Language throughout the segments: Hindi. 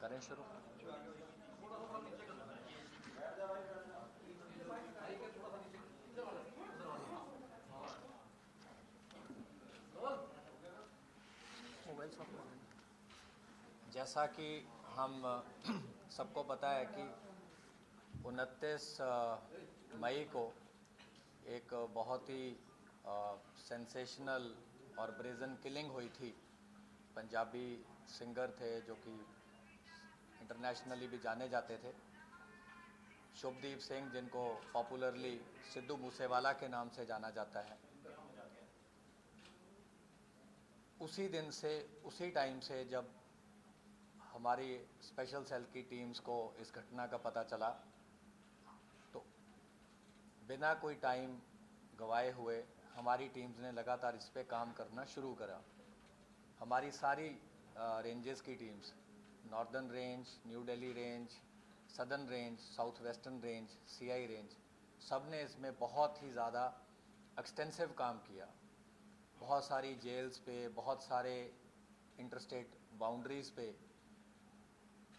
करें शुरू। जैसा कि हम सबको पता है कि 29 मई को एक बहुत ही सेंसेशनल और ब्रेजन किलिंग हुई थी। पंजाबी सिंगर थे जो कि इंटरनेशनली भी जाने जाते थे, शुभदीप सिंह, जिनको पॉपुलरली सिद्धू मूसेवाला के नाम से जाना जाता है। उसी दिन से, उसी टाइम से जब हमारी स्पेशल सेल की टीम्स को इस घटना का पता चला, तो बिना कोई टाइम गवाए हुए हमारी टीम्स ने लगातार इस पे काम करना शुरू करा। हमारी सारी रेंजेस की teams, northern range, new Delhi range, southern range, south western range, CI range, सब ने इसमें बहुत ही ज़्यादा एक्सटेंसिव काम किया। बहुत सारी जेल्स पे, बहुत सारे इंटरस्टेट बाउंड्रीज़ पे,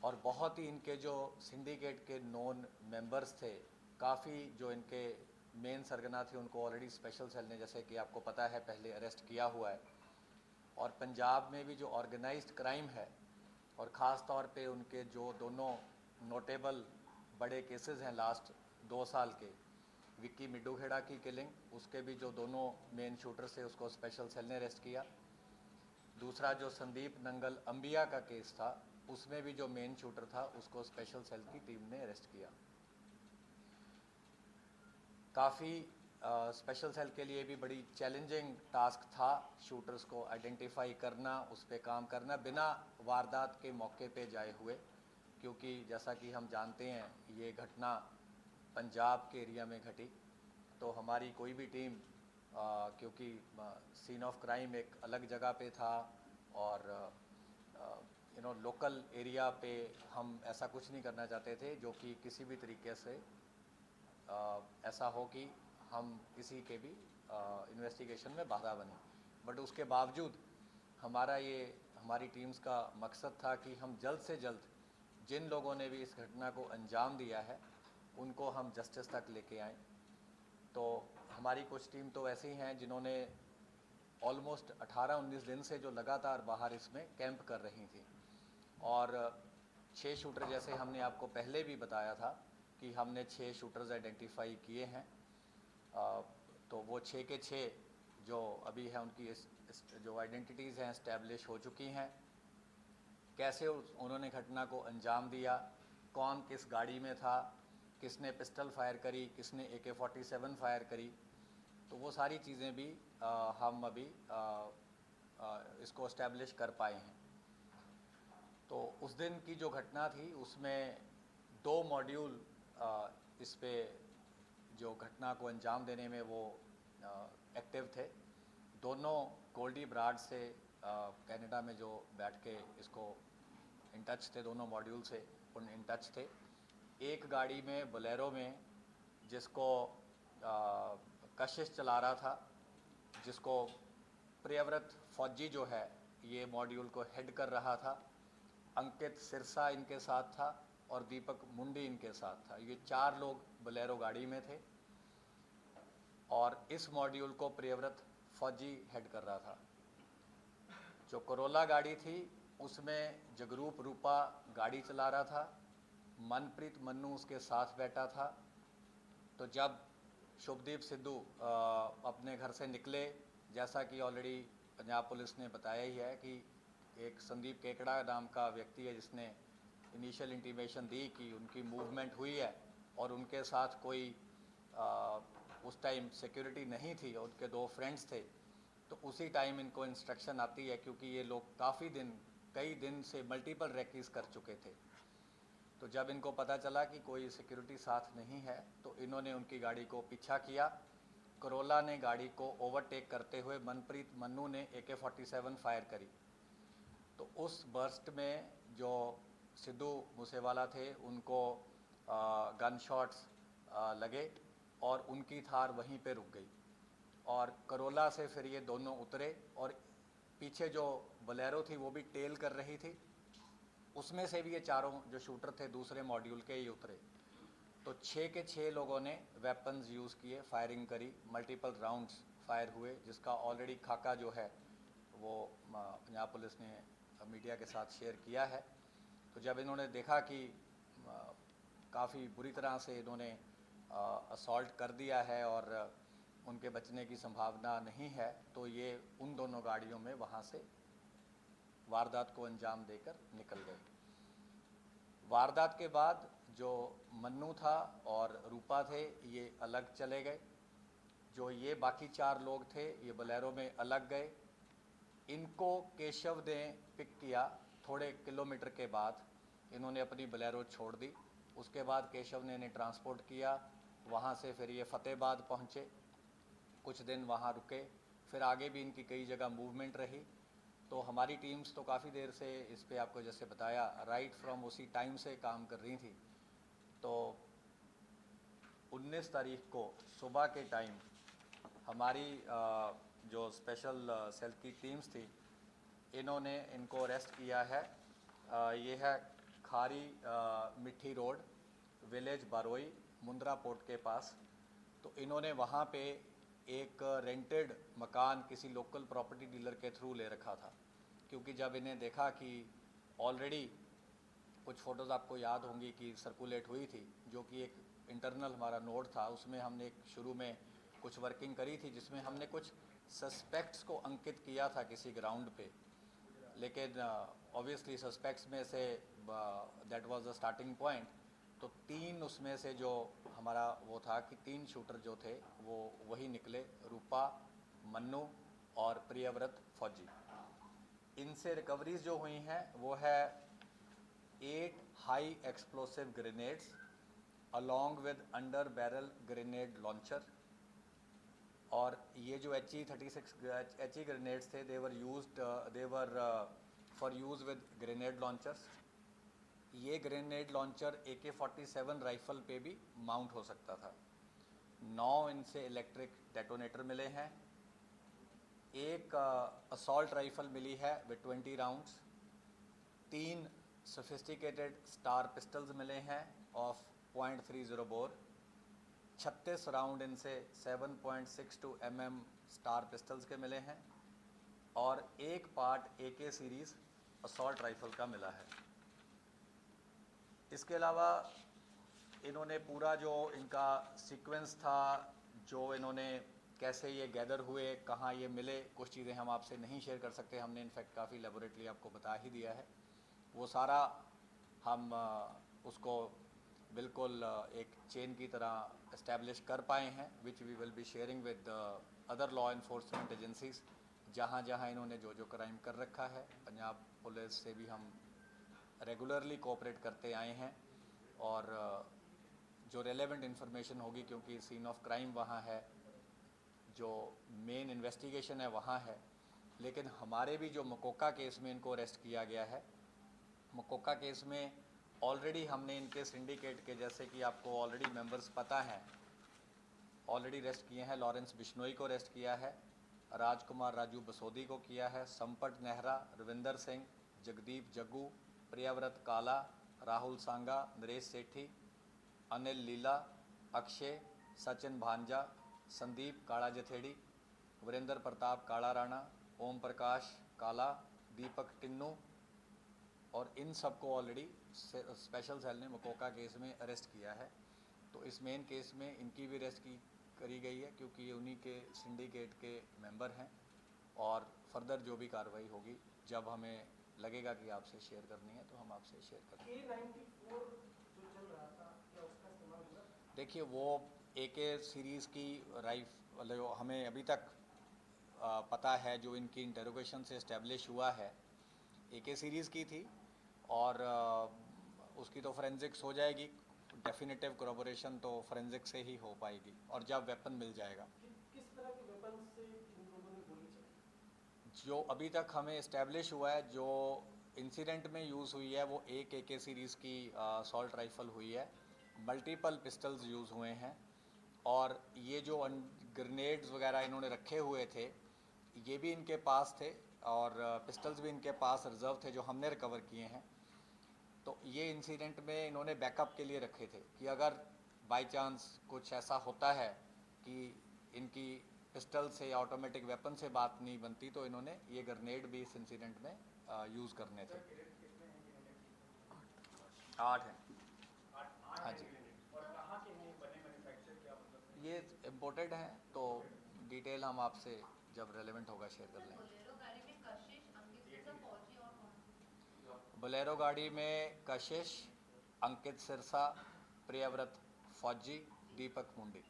और बहुत ही इनके जो सिंडिकेट के नॉन मेंबर्स थे, काफ़ी जो इनके मेन सरगना थे, उनको ऑलरेडी स्पेशल सेल ने, जैसे कि आपको पता है, पहले अरेस्ट किया हुआ है। और पंजाब में भी जो ऑर्गेनाइज्ड क्राइम है, और ख़ास तौर पे उनके जो दोनों नोटेबल बड़े केसेस हैं लास्ट 2 साल के, विक्की मिड्डूखेड़ा की किलिंग, उसके भी जो दोनों मेन शूटर्स थे उसको स्पेशल सेल ने अरेस्ट किया। दूसरा जो संदीप नंगल अंबिया का केस था, उसमें भी जो मेन शूटर था उसको स्पेशल सेल की टीम ने अरेस्ट किया। काफ़ी स्पेशल सेल के लिए भी बड़ी चैलेंजिंग टास्क था शूटर्स को आइडेंटिफाई करना, उस पर काम करना बिना वारदात के मौके पे जाए हुए, क्योंकि जैसा कि हम जानते हैं ये घटना पंजाब के एरिया में घटी। तो हमारी कोई भी टीम, क्योंकि सीन ऑफ क्राइम एक अलग जगह पे था और लोकल एरिया पे हम ऐसा कुछ नहीं करना चाहते थे जो कि किसी भी तरीके से ऐसा हो कि हम किसी के भी इन्वेस्टिगेशन में बाधा बने। बट उसके बावजूद हमारी टीम्स का मकसद था कि हम जल्द से जल्द जिन लोगों ने भी इस घटना को अंजाम दिया है उनको हम जस्टिस तक लेके आएँ। तो हमारी कुछ टीम तो ऐसी हैं जिन्होंने ऑलमोस्ट 18-19 दिन से जो लगातार बाहर इसमें कैंप कर रही थी, और 6 शूटर, जैसे हमने आपको पहले भी बताया था कि हमने 6 शूटर्स आइडेंटिफाई किए हैं। तो वो 6 के 6 जो अभी हैं उनकी जो आइडेंटिटीज़ हैं इस्टेब्लिश हो चुकी हैं। कैसे उन्होंने घटना को अंजाम दिया, कौन किस गाड़ी में था, किसने पिस्टल फायर करी, किसने AK-47 फायर करी, तो वो सारी चीज़ें भी हम अभी इसको इस्टेब्लिश कर पाए हैं। तो उस दिन की जो घटना थी उसमें 2 मॉड्यूल इस पे जो घटना को अंजाम देने में वो एक्टिव थे। दोनों गोल्डी ब्राड से कनाडा में जो बैठ के इसको इन टच थे, दोनों मॉड्यूल से उन इन टच थे। एक गाड़ी में बोलेरो में जिसको कशिश चला रहा था, जिसको प्रियव्रत फौजी जो है ये मॉड्यूल को हेड कर रहा था, अंकित सिरसा इनके साथ था और दीपक मुंडी इनके साथ था। ये 4 लोग बोलेरो गाड़ी में थे और इस मॉड्यूल को प्रियव्रत फौजी हेड कर रहा था। जो करोला गाड़ी थी उसमें जगरूप रूपा गाड़ी चला रहा था, मनप्रीत मन्नू उसके साथ बैठा था। तो जब शुभदीप सिद्धू अपने घर से निकले, जैसा कि ऑलरेडी पंजाब पुलिस ने बताया ही है कि एक संदीप केकड़ा नाम का व्यक्ति है जिसने इनिशियल इंटीमेशन दी कि उनकी मूवमेंट हुई है और उनके साथ कोई उस टाइम सिक्योरिटी नहीं थी और उनके 2 फ्रेंड्स थे। तो उसी टाइम इनको इंस्ट्रक्शन आती है, क्योंकि ये लोग कई दिन से मल्टीपल रेकीज कर चुके थे। तो जब इनको पता चला कि कोई सिक्योरिटी साथ नहीं है तो इन्होंने उनकी गाड़ी को पीछा किया। करोला ने गाड़ी को ओवरटेक करते हुए मनप्रीत मन्नू ने AK-47 फायर करी। तो उस बर्स्ट में जो सिद्धू मूसेवाला थे उनको गन शॉट्स लगे और उनकी थार वहीं पे रुक गई। और करोला से फिर ये दोनों उतरे और पीछे जो बोलेरो थी वो भी टेल कर रही थी उसमें से भी ये चारों जो शूटर थे दूसरे मॉड्यूल के ही उतरे। तो 6 के 6 लोगों ने वेपन्स यूज़ किए, फायरिंग करी, मल्टीपल राउंड्स फायर हुए, जिसका ऑलरेडी खाका जो है वो पंजाब पुलिस ने मीडिया के साथ शेयर किया है। तो जब इन्होंने देखा कि काफ़ी बुरी तरह से इन्होंने असॉल्ट कर दिया है और उनके बचने की संभावना नहीं है, तो ये उन दोनों गाड़ियों में वहाँ से वारदात को अंजाम देकर निकल गए। वारदात के बाद जो मन्नू था और रूपा थे ये अलग चले गए। जो ये बाकी 4 लोग थे ये बोलेरो में अलग गए। इनको केशव ने पिक किया। थोड़े किलोमीटर के बाद इन्होंने अपनी बोलेरो छोड़ दी। उसके बाद केशव ने इन्हें ट्रांसपोर्ट किया। वहाँ से फिर ये फतेहाबाद पहुँचे, कुछ दिन वहाँ रुके, फिर आगे भी इनकी कई जगह मूवमेंट रही। तो हमारी टीम्स तो काफ़ी देर से इस पे आपको जैसे बताया राइट फ्रॉम उसी टाइम से काम कर रही थी। तो 19 तारीख को सुबह के टाइम हमारी जो स्पेशल सेल की टीम्स थी इन्होंने इनको अरेस्ट किया है। ये है खारी मिट्टी रोड, विलेज बारोई, मुंद्रा पोर्ट के पास। तो इन्होंने वहाँ पे एक रेंटेड मकान किसी लोकल प्रॉपर्टी डीलर के थ्रू ले रखा था, क्योंकि जब इन्हें देखा कि ऑलरेडी कुछ फ़ोटोज़ आपको याद होंगी कि सर्कुलेट हुई थी, जो कि एक इंटरनल हमारा नोट था, उसमें हमने एक शुरू में कुछ वर्किंग करी थी जिसमें हमने कुछ सस्पेक्ट्स को अंकित किया था किसी ग्राउंड पे। लेकिन ऑब्वियसली सस्पेक्ट्स में say that was the starting point. तो 3 उसमें से जो हमारा वो था कि 3 शूटर जो थे वो वही निकले, रूपा, मन्नू और प्रियव्रत फौजी। इनसे रिकवरीज जो हुई हैं वो है 8 high explosive grenades along with under barrel grenade launcher. और ये जो HE ग्रेनेड्स थे they were for use with grenade launchers. ये ग्रेनेड लॉन्चर AK-47 राइफ़ल पे भी माउंट हो सकता था। 9 इनसे इलेक्ट्रिक डेटोनेटर मिले हैं। एक असॉल्ट राइफ़ल मिली है with 20 rounds. 3 sophisticated star pistols मिले हैं ऑफ .30 बोर। 36 राउंड इनसे 7.62 mm स्टार पिस्टल्स के मिले हैं और एक part AK series assault rifle का मिला है। इसके अलावा इन्होंने पूरा जो इनका सीक्वेंस था, जो इन्होंने कैसे ये गैदर हुए, कहाँ ये मिले, कुछ चीज़ें हम आपसे नहीं शेयर कर सकते। हमने इनफैक्ट काफ़ी लेबोरेटरी आपको बता ही दिया है। वो सारा हम उसको बिल्कुल एक चेन की तरह इस्टेब्लिश कर पाए हैं, which we will be sharing with other law enforcement agencies जहाँ जहाँ इन्होंने जो जो क्राइम कर रखा है। पंजाब पुलिस से भी हम रेगुलरली कोऑपरेट करते आए हैं और जो रेलेवेंट इन्फॉर्मेशन होगी, क्योंकि सीन ऑफ क्राइम वहाँ है, जो मेन इन्वेस्टिगेशन है वहाँ है। लेकिन हमारे भी जो मकोका केस में इनको अरेस्ट किया गया है, मकोका केस में ऑलरेडी हमने इनके सिंडिकेट के, जैसे कि आपको ऑलरेडी मेंबर्स पता हैं, ऑलरेडी अरेस्ट किए हैं। लॉरेंस बिश्नोई को अरेस्ट किया है, राजकुमार राजू बसोदी को किया है, संपट नेहरा, रविंदर सिंह, जगदीप जग्गू, प्रियव्रत काला, राहुल सांगा, नरेश सेठी, अनिल लीला, अक्षय, सचिन भांजा, संदीप काला जथेड़ी, वीरेंद्र प्रताप काला राणा, ओम प्रकाश काला, दीपक टिन्नू, और इन सब को ऑलरेडी स्पेशल सेल ने मकोका केस में अरेस्ट किया है। तो इस मेन केस में इनकी भी अरेस्ट करी गई है, क्योंकि ये उन्हीं के सिंडिकेट के मेंबर हैं। और फर्दर जो भी कार्रवाई होगी, जब हमें लगेगा कि आपसे शेयर करनी है तो हम आपसे शेयर करेंगे। A94 जो चल रहा था, क्या उसका इस्तेमाल हुआ? देखिए, वो AK सीरीज़ की राइफल जो हमें अभी तक पता है, जो इनकी इंटरोगेशन से इस्टेब्लिश हुआ है, AK सीरीज़ की थी। और उसकी तो फोरेंसिक्स हो जाएगी, डेफिनेटिव कोरोबोरेशन तो फोरेंसिक से ही हो पाएगी, और जब वेपन मिल जाएगा। किस तरह के वेपन से इन लोगों ने गोली चलाई? जो अभी तक हमें इस्टेब्लिश हुआ है, जो इंसिडेंट में यूज़ हुई है, वो एक AK सीरीज़ की असॉल्ट राइफ़ल हुई है। मल्टीपल पिस्टल्स यूज़ हुए हैं, और ये जो ग्रेनेड्स वगैरह इन्होंने रखे हुए थे, ये भी इनके पास थे, और पिस्टल्स भी इनके पास रिज़र्व थे जो हमने रिकवर किए हैं। तो ये इंसिडेंट में इन्होंने बैकअप के लिए रखे थे कि अगर बाय चांस कुछ ऐसा होता है कि इनकी पिस्टल से या ऑटोमेटिक वेपन से बात नहीं बनती, तो इन्होंने ये ग्रेनेड भी इस इंसिडेंट में यूज़ करने थे। 8 हैं। हाँ जी, और कहाँ के हैं, बने मैन्युफैक्चर क्या मतलब? ये इम्पोर्टेड हैं, तो डिटेल हम आपसे जब रेलेवेंट होगा शेयर कर लेंगे। बोलेरो गाड़ी में कशिश, अंकित सिरसा, फौजी और कौन? बोलेरो गाड़ी में कशिश, अंकित सिरसा, प्रियव्रत फौजी, दीपक मुंडी।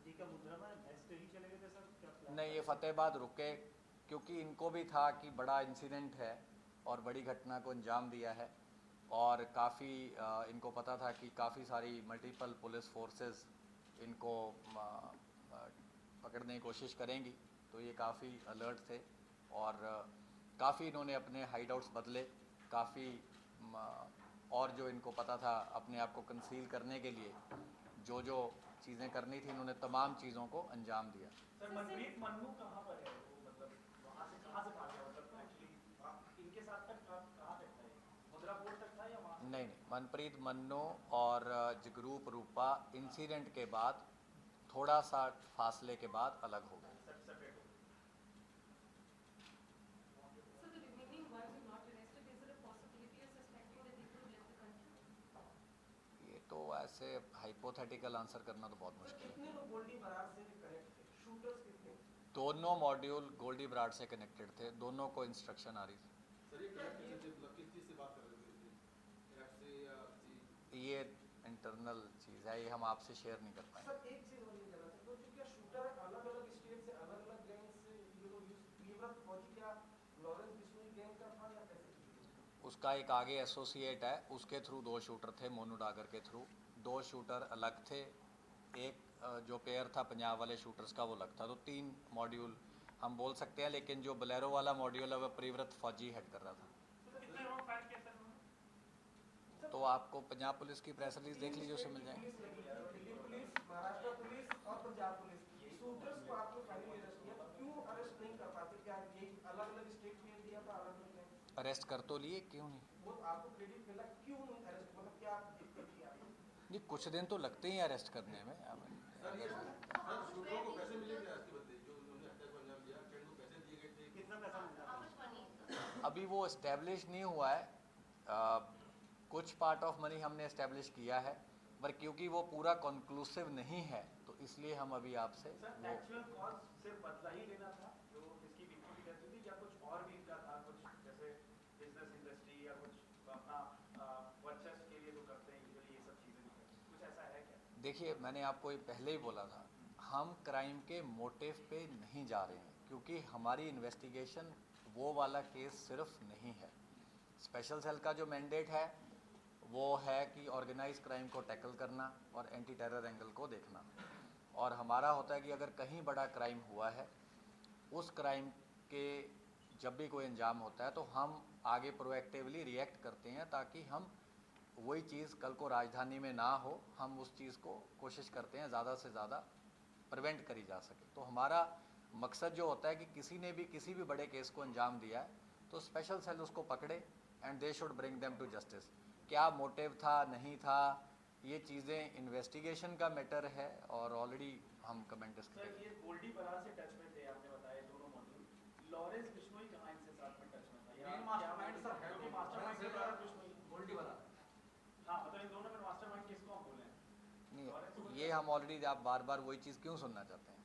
जी का मुद्रा में वेस्ट ही चले गए थे सर, क्या प्लान? नहीं, ये फतेहाबाद रुके क्योंकि इनको भी था कि बड़ा इंसिडेंट है और बड़ी घटना को अंजाम दिया है, और काफ़ी इनको पता था कि काफ़ी सारी मल्टीपल पुलिस फोर्सेस इनको पकड़ने की कोशिश करेंगी, तो ये काफ़ी अलर्ट थे और काफ़ी इन्होंने अपने हाइड आउट्स बदले, काफ़ी और जो इनको पता था अपने आप को कंसील करने के लिए जो जो चीज़ें करनी थी, इन्होंने तमाम चीज़ों को अंजाम दिया। सर मनप्रीत मन्नू कहाँ पर है वो, मतलब वहाँ से कहाँ से भाग गया, मतलब एक्चुअली इनके साथ तक कहाँ तक था, मुद्रा बोर्ड तक था या वहाँ? नहीं, मनप्रीत मन्नू और जगरूप रूपा इंसिडेंट के बाद थोड़ा सा फासले के बाद अलग हो गए। सेपरेट हो गए। So the remaining ones who not arrested, is there a possibility of suspecting that they could have left the country? ये तो ऐसे हाइपोथेटिकल आंसर करना तो बहुत सर मुश्किल है। कितने लोग गोल्डी बरार से कनेक्ट थे, शूटर्स कितने? दोनों मॉड्यूल गोल्डी ब्राड से कनेक्टेड थे, दोनों को इंस्ट्रक्शन आ रही थी। सर ये कनेक्ट कैसे थे, मतलब किस चीज़ से बात कर रहे थे, ऐप से या जी? ये इंटरनल चीज़ है, ये हम आपसे शेयर नहीं कर पाएंगे। सर एक चीज और ये जानना चाहता हूँ कि क्या शूटर अलग अलग स्टेट से अलग अलग गैंग से ये लोग यूज, प्रियव्रत फौजी क्या लॉरेंस बिश्नोई गैंग का था या कैसे? उसका एक आगे एसोसिएट है, उसके थ्रू 2 शूटर थे, मोनू डागर के थ्रू 2 शूटर अलग थे, एक जो पेयर था पंजाब वाले शूटर्स का वो अलग था, तो 3 मॉड्यूल हम बोल सकते हैं, लेकिन जो बोलेरो वाला मॉड्यूल है वह प्रियव्रत फौजी हेड कर रहा था। कितने राउंड फायर किया सर उन्होंने? तो आपको पंजाब पुलिस की प्रेस रिलीज देख लीजिए, उससे मिल जाएंगे। दिल्ली पुलिस, महाराष्ट्र पुलिस और पंजाब पुलिस, शूटर्स को आपने फाइनली अरेस्ट किया, क्यों अरेस्ट नहीं कर पाते? क्या ये अलग अलग स्टेट में दिया था, अलग अलग गैंग? अरेस्ट कर तो लिए, क्यों नहीं? वो आपको क्रेडिट मिला, क्यों नहीं अरेस्ट, मतलब क्या दिक्कत थी आपको? नहीं, कुछ दिन तो लगते ही अरेस्ट करने में। सर ये सर शूटरों को पैसे मिले क्या इसके बदले, जो उन्होंने अटैक को अंजाम दिया, क्या इनको पैसे दिए गए थे? कितना पैसा मिला? How much money is that? अभी वो इस्टेब्लिश नहीं हुआ है, कुछ पार्ट ऑफ मनी हमने इस्टेब्लिश किया है, पर क्योंकि वो पूरा कंक्लूसिव नहीं है तो इसलिए हम अभी आपसे सर वो एक्चुअल कॉज सिर्फ बदला ही लेना था जो जिसकी विक्टिम की डेथ हुई थी, या कुछ और भी इनका था, कुछ जैसे बिजनेस इंडस्ट्री या कुछ अपना वर्चस्व के लिए जो करते हैं यूजुअली ये सब चीजें नहीं करते, कुछ ऐसा है क्या? देखिए, मैंने आपको ये पहले ही बोला था, हम क्राइम के मोटिव पे नहीं जा रहे हैं, क्योंकि हमारी इन्वेस्टिगेशन वो वाला केस सिर्फ नहीं है। स्पेशल सेल का जो मैंडेट है वो है कि ऑर्गेनाइज क्राइम को टैकल करना और एंटी टेरर एंगल को देखना, और हमारा होता है कि अगर कहीं बड़ा क्राइम हुआ है, उस क्राइम के जब भी कोई अंजाम होता है तो हम आगे प्रोएक्टिवली रिएक्ट करते हैं, ताकि हम वही चीज़ कल को राजधानी में ना हो, हम उस चीज़ को कोशिश करते हैं ज़्यादा से ज़्यादा प्रिवेंट करी जा सके। तो हमारा मकसद जो होता है कि किसी ने भी किसी भी बड़े केस को अंजाम दिया है तो स्पेशल सेल उसको पकड़े and they should bring them to justice. क्या मोटिव था, नहीं था, ये चीज़ें इन्वेस्टिगेशन का मैटर है और ऑलरेडी हम कमेंट इसके सर ये गोल्डी बरार से टच में थे, आपने बताया दोनों मॉड्यूल, लॉरेंस बिश्नोई कहाँ इनसे साथ में टच में था? मेन मास्टरमाइंड सर है, क्योंकि mastermind sir, Lawrence Bishnoi. Goldy वाला। हाँ मतलब इन दोनों में मास्टरमाइंड किसको हम बोले हैं? नहीं, ये हम ऑलरेडी, आप बार बार वही चीज़ क्यों सुनना चाहते हैं?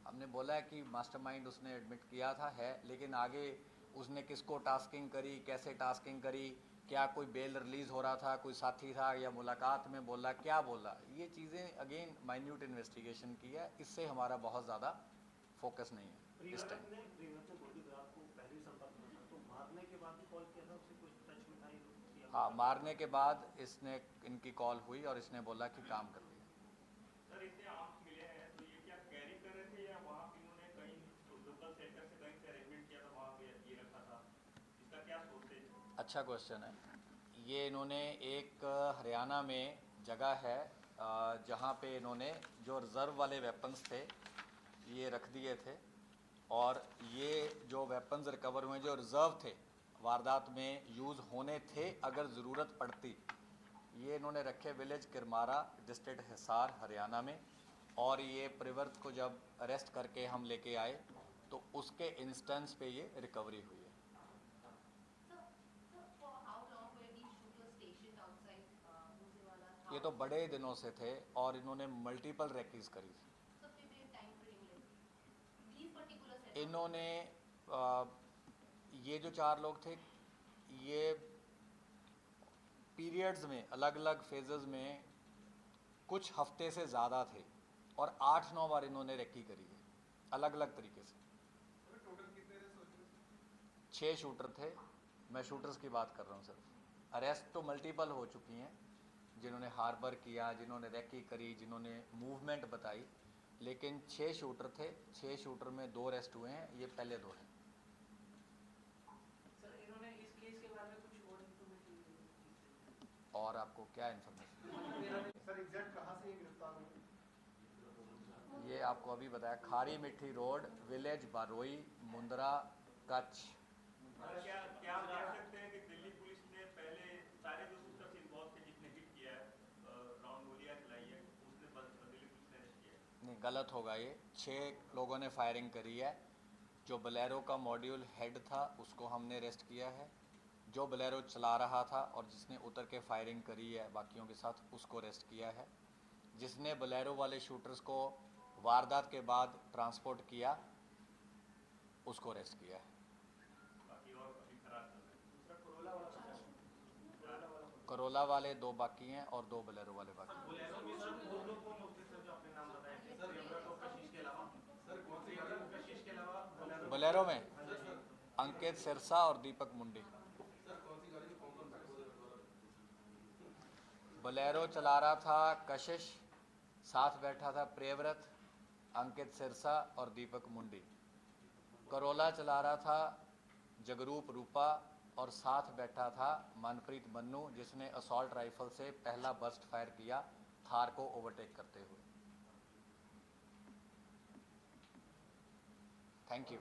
हमने बोला है कि मास्टरमाइंड उसने एडमिट किया था है, लेकिन आगे उसने किसको टास्किंग करी, कैसे टास्किंग करी, क्या कोई बेल रिलीज़ हो रहा था, कोई साथी था या मुलाकात में बोला, क्या बोला, ये चीज़ें अगेन माइन्यूट इन्वेस्टिगेशन की है, इससे हमारा बहुत ज़्यादा फोकस नहीं है इस टाइम। प्रियव्रत ने गोल्डी बरार को पहले ही संपर्क में था, तो मारने के बाद भी कॉल किया था, उससे कुछ टच में था ये लोग? हाँ, मारने के बाद इसने इनकी कॉल हुई और इसने बोला कि काम कर लिया। सर इससे आप मिले हैं तो ये क्या कैरी कर रहे थे या वहाँ पे इन्होंने कहीं लोकल सेंटर से कहीं से अरेंजमेंट किया था, वहाँ पे ये रखा था, इसका क्या सोर्स है? अच्छा क्वेश्चन है। ये इन्होंने एक हरियाणा में जगह है जहाँ पे इन्होंने जो रिज़र्व वाले वेपन्स थे ये रख दिए थे, और ये जो वेपन्स रिकवर हुए जो रिज़र्व थे वारदात में यूज़ होने थे अगर ज़रूरत पड़ती। ये इन्होंने रखे विलेज किरमारा, डिस्ट्रिक्ट हिसार, हरियाणा में। और ये परिवर्त को जब अरेस्ट करके हम लेके आए तो उसके इंस्टेंस पे ये रिकवरी हुई है। ये तो बड़े दिनों से थे और इन्होंने मल्टीपल रेकीज करी थी। इन्होंने ये जो 4 लोग थे ये पीरियड्स में, अलग अलग फेजेस में कुछ हफ्ते से ज़्यादा थे और 8-9 बार इन्होंने रेकी करी है अलग अलग तरीके से। टोटल कितने थे सोच 6 शूटर थे, मैं शूटर्स की बात कर रहा हूँ सिर्फ। अरेस्ट तो मल्टीपल हो चुकी हैं, जिन्होंने हार्बर किया, जिन्होंने रेकी करी, जिन्होंने मूवमेंट बताई, लेकिन 6 शूटर थे। 6 शूटर में 2 अरेस्ट हुए हैं, ये पहले 2 हैं। सर इन्होंने इस केस के बारे में कुछ और इन्फॉर्मेशन और आपको क्या इन्फॉर्मेशन? सर एग्जैक्ट कहाँ से ये गिरफ्तार हुए? ये आपको अभी बताया, खारी मिट्टी रोड, विलेज बारोई, मुंद्रा, कच्छ। क्या क्या आप कह सकते हैं कि दिल्ली पुलिस ने पहले सारे जो शूटर्स इन्वॉल्व थे जिसने हिट किया है, राउंड गोलियां चलाई है, उसने बस दिल्ली पुलिस ने अरेस्ट किया है? नहीं, गलत होगा ये। 6 लोगों ने फायरिंग करी है। जो बोलेरो का मॉड्यूल हेड था उसको हमने अरेस्ट किया है, जो बोलेरो चला रहा था और जिसने उतर के फायरिंग करी है बाकियों के साथ उसको अरेस्ट किया है, जिसने बोलेरो वाले शूटर्स को वारदात के बाद ट्रांसपोर्ट किया उसको अरेस्ट किया है। बाकी और अभी फरार चल रहे हैं। दूसरा कोरोला वाला बचा। करोला वाले 2 बाकी हैं और 2 बोलेरो वाले बाकी हैं। बोलेरो में सर वो लोग कौन लोग थे सर जो आपने नाम बताया थे? प्रियव्रत और कशिश के अलावा? सर कौन सी प्रियव्रत गाड़ी और कशिश के अलावा बोलेरो बोलेरो में हाँ जी, सर। अंकित सिरसा और दीपक मुंडी। सर कौन सी गाड़ी में कौन बैठे बोलेरो चला रहा था कशिश, साथ बैठा था प्रियव्रत, अंकित सिरसा और दीपक मुंडी। करोला चला रहा था जगरूप रूपा और साथ बैठा था मनप्रीत मन्नू, जिसने असॉल्ट राइफल से पहला बर्स्ट फायर किया थार को ओवरटेक करते हुए। Thank you.